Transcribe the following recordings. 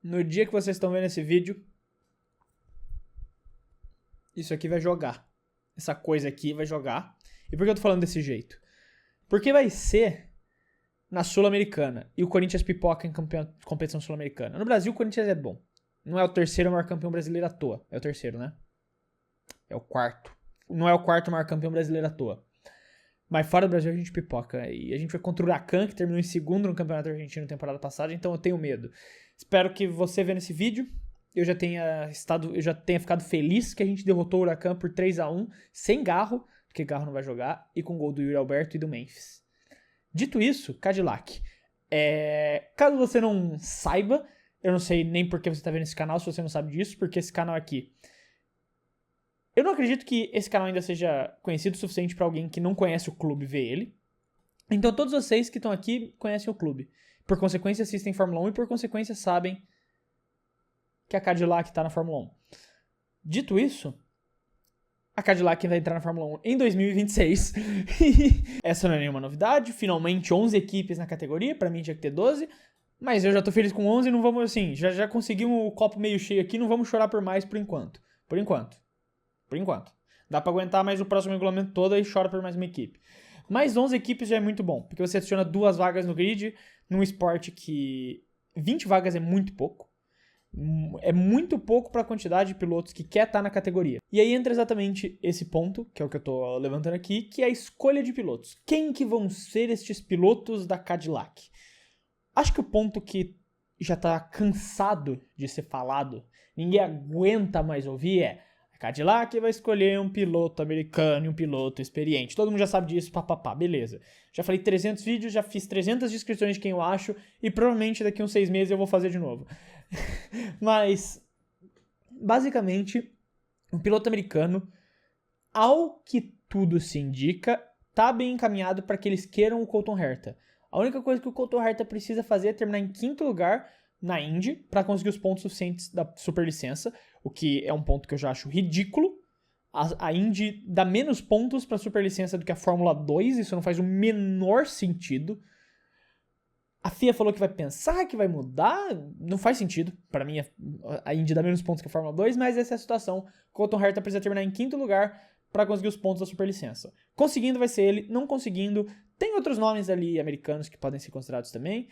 no dia que vocês estão vendo esse vídeo, isso aqui vai jogar. Essa coisa aqui vai jogar. E por que eu tô falando desse jeito? Porque vai ser na Sul-Americana. E o Corinthians pipoca em competição sul-americana. No Brasil, o Corinthians é bom. Não é o terceiro maior campeão brasileiro à toa. É o terceiro, né? É o quarto. Não é o quarto maior campeão brasileiro à toa. Mas fora do Brasil a gente pipoca. E a gente vai contra o Huracan, que terminou em segundo no Campeonato Argentino na temporada passada. Então eu tenho medo. Espero que você vendo esse vídeo, eu já tenha ficado feliz que a gente derrotou o Huracan por 3-1, sem Garro, porque Garro não vai jogar, e com gol do Yuri Alberto e do Memphis. Dito isso, Cadillac. Caso você não saiba, eu não sei nem por que você está vendo esse canal, se você não sabe disso, porque esse canal aqui... Eu não acredito que esse canal ainda seja conhecido o suficiente para alguém que não conhece o clube ver ele. Então todos vocês que estão aqui conhecem o clube. Por consequência assistem Fórmula 1 e por consequência sabem que a Cadillac está na Fórmula 1. Dito isso, a Cadillac vai entrar na Fórmula 1 em 2026. Essa não é nenhuma novidade. Finalmente 11 equipes na categoria. Para mim tinha que ter 12. Mas eu já tô feliz com 11. Não vamos assim. Já conseguimos o copo meio cheio aqui. Não vamos chorar por mais por enquanto. Por enquanto. Dá pra aguentar mais o próximo regulamento todo e chora por mais uma equipe. Mais 11 equipes já é muito bom. Porque você adiciona 2 vagas no grid. Num esporte que 20 vagas é muito pouco. É muito pouco para a quantidade de pilotos que quer estar na categoria. E aí entra exatamente esse ponto, que é o que eu tô levantando aqui, que é a escolha de pilotos. Quem que vão ser estes pilotos da Cadillac? Acho que o ponto que já tá cansado de ser falado, ninguém aguenta mais ouvir, é a Cadillac vai escolher um piloto americano e um piloto experiente. Todo mundo já sabe disso, papapá, beleza. Já falei 300 vídeos, já fiz 300 descrições de quem eu acho, e provavelmente daqui uns 6 meses eu vou fazer de novo. Mas, basicamente, um piloto americano, ao que tudo se indica, tá bem encaminhado para que eles queiram o Colton Herta. A única coisa que o Colton Herta precisa fazer é terminar em 5º lugar na Indy para conseguir os pontos suficientes da superlicença, o que é um ponto que eu já acho ridículo. A Indy dá menos pontos para superlicença do que a Fórmula 2, isso não faz o menor sentido. A FIA falou que vai pensar, que vai mudar, não faz sentido. Para mim, a Indy dá menos pontos que a Fórmula 2, mas essa é a situação. O Colton Herta precisa terminar em 5º lugar para conseguir os pontos da superlicença. Conseguindo vai ser ele, não conseguindo, tem outros nomes ali americanos que podem ser considerados também,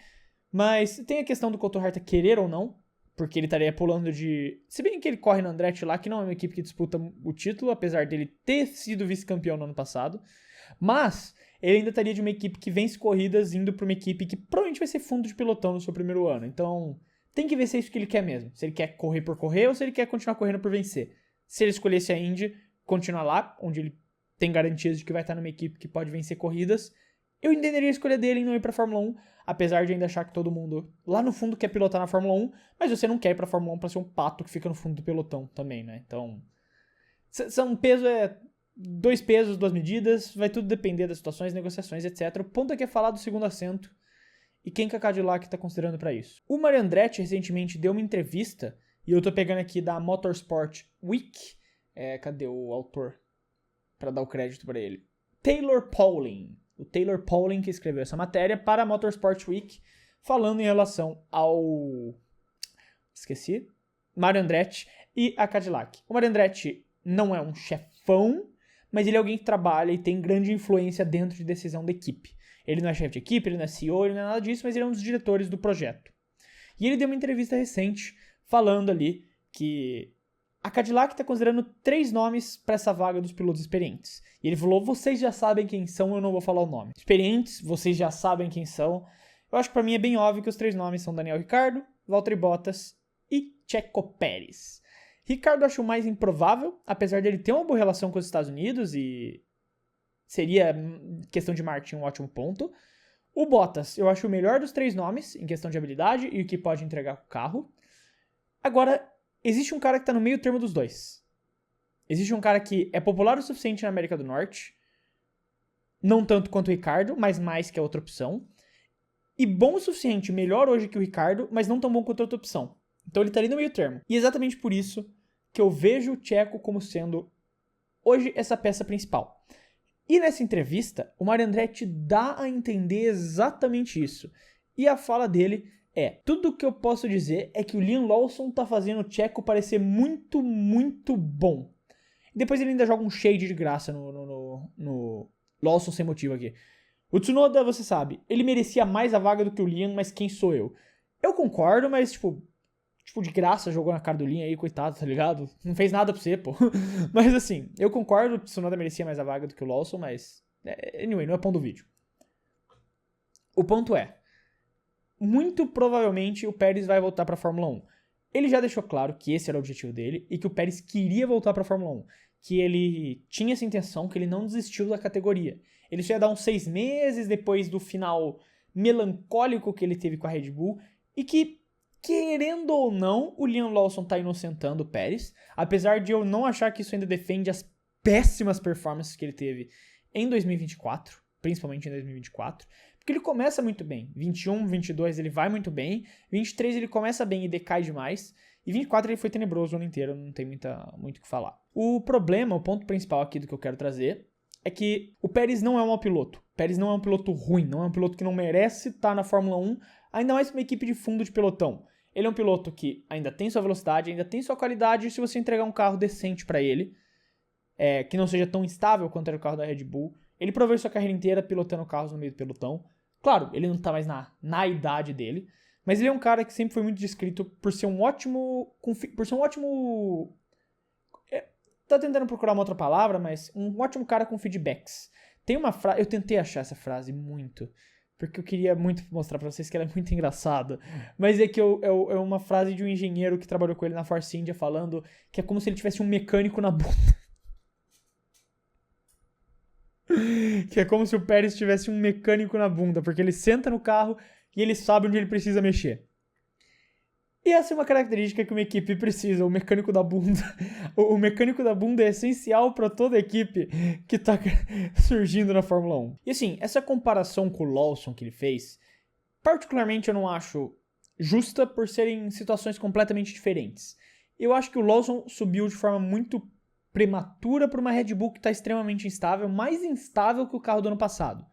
mas tem a questão do Colton Herta querer ou não, porque ele estaria pulando de... Se bem que ele corre na Andretti lá, que não é uma equipe que disputa o título, apesar dele ter sido vice-campeão no ano passado, mas ele ainda estaria de uma equipe que vence corridas indo para uma equipe que provavelmente vai ser fundo de pelotão no seu primeiro ano. Então, tem que ver se é isso que ele quer mesmo. Se ele quer correr por correr ou se ele quer continuar correndo por vencer. Se ele escolhesse a Indy, continuar lá, onde ele tem garantias de que vai estar numa equipe que pode vencer corridas, eu entenderia a escolha dele em não ir pra Fórmula 1, apesar de ainda achar que todo mundo lá no fundo quer pilotar na Fórmula 1, mas você não quer ir pra Fórmula 1 pra ser um pato que fica no fundo do pelotão também, né? Então, são peso é 2 pesos, 2 medidas, vai tudo depender das situações, negociações, etc. O ponto aqui é falar do segundo assento e quem que a Cadillac tá considerando pra isso. O Mario Andretti recentemente deu uma entrevista, e eu tô pegando aqui da Motorsport Week, cadê o autor? Pra dar o crédito pra ele. Taylor Pauling. O Taylor Pauling que escreveu essa matéria para a Motorsport Week, falando em relação ao... Mario Andretti e a Cadillac. O Mario Andretti não é um chefão, mas ele é alguém que trabalha e tem grande influência dentro de decisão da equipe. Ele não é chefe de equipe, ele não é CEO, ele não é nada disso, mas ele é um dos diretores do projeto. E ele deu uma entrevista recente falando ali que a Cadillac está considerando 3 nomes para essa vaga dos pilotos experientes. E ele falou, vocês já sabem quem são, eu não vou falar o nome. Experientes, vocês já sabem quem são. Eu acho que para mim é bem óbvio que os 3 nomes são Daniel Ricciardo, Valtteri Bottas e Checo Pérez. Ricciardo eu acho mais improvável, apesar dele ter uma boa relação com os Estados Unidos e seria, questão de marketing, um ótimo ponto. O Bottas eu acho o melhor dos 3 nomes, em questão de habilidade e o que pode entregar com o carro. Agora, existe um cara que tá no meio termo dos dois. Existe um cara que é popular o suficiente na América do Norte, não tanto quanto o Ricciardo, mas mais que a outra opção, e bom o suficiente, melhor hoje que o Ricciardo, mas não tão bom quanto a outra opção. Então ele tá ali no meio termo. E exatamente por isso que eu vejo o Checo como sendo hoje essa peça principal. E nessa entrevista, o Mario Andretti dá a entender exatamente isso. E a fala dele Tudo que eu posso dizer é que o Liam Lawson tá fazendo o Checo parecer muito, muito bom. Depois ele ainda joga um shade de graça no Lawson sem motivo aqui. O Tsunoda, você sabe, ele merecia mais a vaga do que o Liam, mas quem sou eu? Eu concordo, mas tipo, de graça jogou na cara do Liam aí, coitado, tá ligado? Não fez nada pra você, pô. Mas assim, eu concordo, o Tsunoda merecia mais a vaga do que o Lawson, mas... Anyway, não é ponto do vídeo. O ponto é, muito provavelmente o Pérez vai voltar pra Fórmula 1. Ele já deixou claro que esse era o objetivo dele e que o Pérez queria voltar pra Fórmula 1. Que ele tinha essa intenção, que ele não desistiu da categoria. Ele só ia dar uns 6 meses depois do final melancólico que ele teve com a Red Bull e que, querendo ou não, o Liam Lawson tá inocentando o Pérez, apesar de eu não achar que isso ainda defende as péssimas performances que ele teve em 2024, principalmente em 2024, porque ele começa muito bem. 21, 22 ele vai muito bem, 23 ele começa bem e decai demais, e 24 ele foi tenebroso o ano inteiro, não tem muito o que falar. O problema, o ponto principal aqui do que eu quero trazer, é que o Pérez não é um mau piloto. O Pérez não é um piloto ruim, não é um piloto que não merece estar na Fórmula 1, ainda mais uma equipe de fundo de pelotão. Ele é um piloto que ainda tem sua velocidade, ainda tem sua qualidade, e se você entregar um carro decente pra ele, que não seja tão instável quanto era o carro da Red Bull, ele proveu sua carreira inteira pilotando carros no meio do pelotão. Claro, ele não tá mais na idade dele, mas ele é um cara que sempre foi muito descrito por ser um ótimo... Tô tentando procurar uma outra palavra, mas um ótimo cara com feedbacks. Tem uma frase... Eu tentei achar essa frase muito, porque eu queria muito mostrar pra vocês que ela é muito engraçada. Mas é que é uma frase de um engenheiro que trabalhou com ele na Force India falando que é como se ele tivesse um mecânico na bunda. Que é como se o Pérez tivesse um mecânico na bunda, porque ele senta no carro e ele sabe onde ele precisa mexer. E essa é uma característica que uma equipe precisa, o mecânico da bunda. O mecânico da bunda é essencial para toda equipe que tá surgindo na Fórmula 1. E assim, essa comparação com o Lawson que ele fez, particularmente eu não acho justa por serem situações completamente diferentes. Eu acho que o Lawson subiu de forma muito prematura para uma Red Bull que está extremamente instável, mais instável que o carro do ano passado.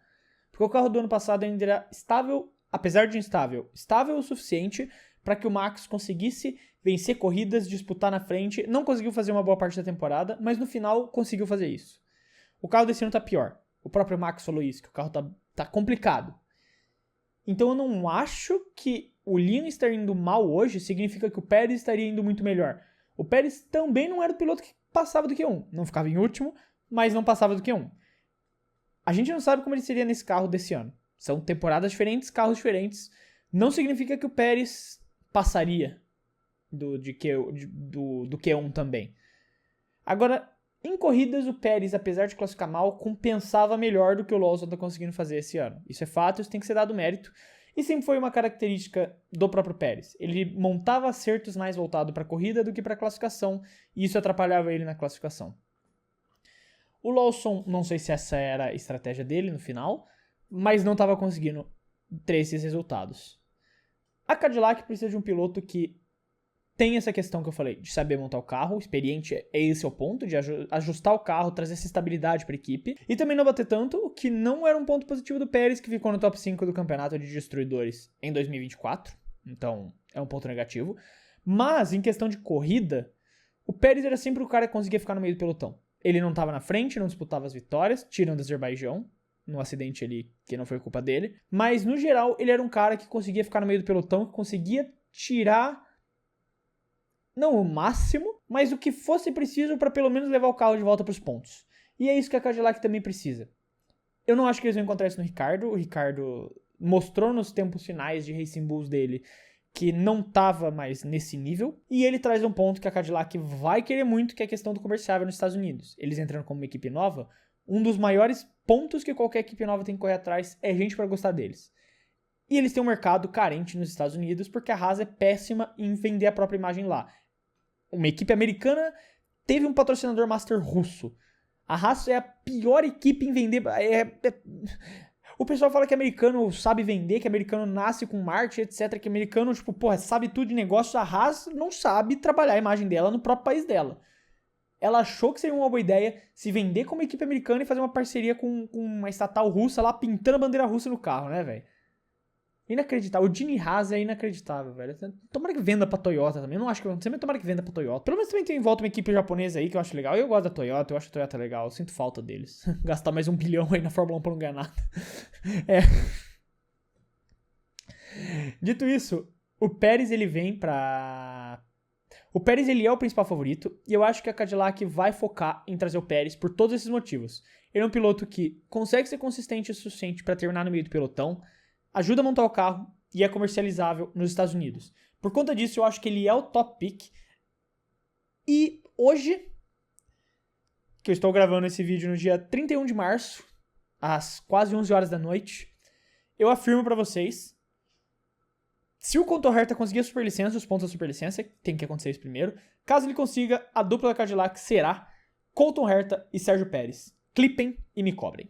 Porque o carro do ano passado ainda era estável, apesar de instável, estável o suficiente para que o Max conseguisse vencer corridas, disputar na frente. Não conseguiu fazer uma boa parte da temporada, mas no final conseguiu fazer isso. O carro desse ano tá pior. O próprio Max falou isso, que o carro tá complicado. Então eu não acho que o Liam estar indo mal hoje significa que o Pérez estaria indo muito melhor. O Pérez também não era o piloto que passava do Q1. Não ficava em último, mas não passava do Q1. A gente não sabe como ele seria nesse carro desse ano. São temporadas diferentes, carros diferentes. Não significa que o Pérez passaria do Q1 também. Agora, em corridas, o Pérez, apesar de classificar mal, compensava melhor do que o Lawson está conseguindo fazer esse ano. Isso é fato, isso tem que ser dado mérito. E sempre foi uma característica do próprio Pérez. Ele montava acertos mais voltado para a corrida do que para a classificação, e isso atrapalhava ele na classificação. O Lawson, não sei se essa era a estratégia dele no final, mas não estava conseguindo ter esses resultados. A Cadillac precisa de um piloto que tem essa questão que eu falei, de saber montar o carro, experiente, esse é o ponto, de ajustar o carro, trazer essa estabilidade para a equipe, e também não bater tanto, o que não era um ponto positivo do Pérez, que ficou no top 5 do campeonato de destruidores em 2024, então é um ponto negativo. Mas, em questão de corrida, o Pérez era sempre o cara que conseguia ficar no meio do pelotão. Ele não estava na frente, não disputava as vitórias, tirando o Azerbaijão, no acidente ali que não foi culpa dele, mas no geral ele era um cara que conseguia ficar no meio do pelotão, que conseguia tirar não o máximo, mas o que fosse preciso para pelo menos levar o carro de volta para os pontos. E é isso que a Cadillac também precisa. Eu não acho que eles vão encontrar isso no Ricardo. O Ricardo mostrou nos tempos finais de Racing Bulls dele que não estava mais nesse nível. E ele traz um ponto que a Cadillac vai querer muito, que é a questão do comerciável nos Estados Unidos. Eles entrando como uma equipe nova, um dos maiores pontos que qualquer equipe nova tem que correr atrás é gente para gostar deles. E eles têm um mercado carente nos Estados Unidos porque a Haas é péssima em vender a própria imagem lá. Uma equipe americana teve um patrocinador master russo. A Haas é a pior equipe em vender. O pessoal fala que americano sabe vender, que americano nasce com marketing, etc. Que americano, sabe tudo de negócio. A Haas não sabe trabalhar a imagem dela no próprio país dela. Ela achou que seria uma boa ideia se vender como equipe americana e fazer uma parceria com uma estatal russa lá pintando a bandeira russa no carro, né, velho? Inacreditável. O Gene Haas é inacreditável, velho. Tomara que venda pra Toyota também. Eu não acho que vai acontecer, mas tomara que venda pra Toyota. Pelo menos também tem em volta uma equipe japonesa aí que eu acho legal. Eu gosto da Toyota, eu acho a Toyota legal. Eu sinto falta deles. Gastar mais 1 bilhão aí na Fórmula 1 pra não ganhar nada. É. Dito isso, o Pérez ele vem pra... O Pérez ele é o principal favorito. E eu acho que a Cadillac vai focar em trazer o Pérez por todos esses motivos. Ele é um piloto que consegue ser consistente o suficiente pra terminar no meio do pelotão, ajuda a montar o carro e é comercializável nos Estados Unidos. Por conta disso, eu acho que ele é o top pick. E hoje, que eu estou gravando esse vídeo no dia 31 de março, às quase 11 horas da noite, eu afirmo pra vocês, se o Colton Herta conseguir a superlicença, os pontos da superlicença, tem que acontecer isso primeiro, caso ele consiga, a dupla da Cadillac será Colton Herta e Sérgio Pérez. Clipem e me cobrem.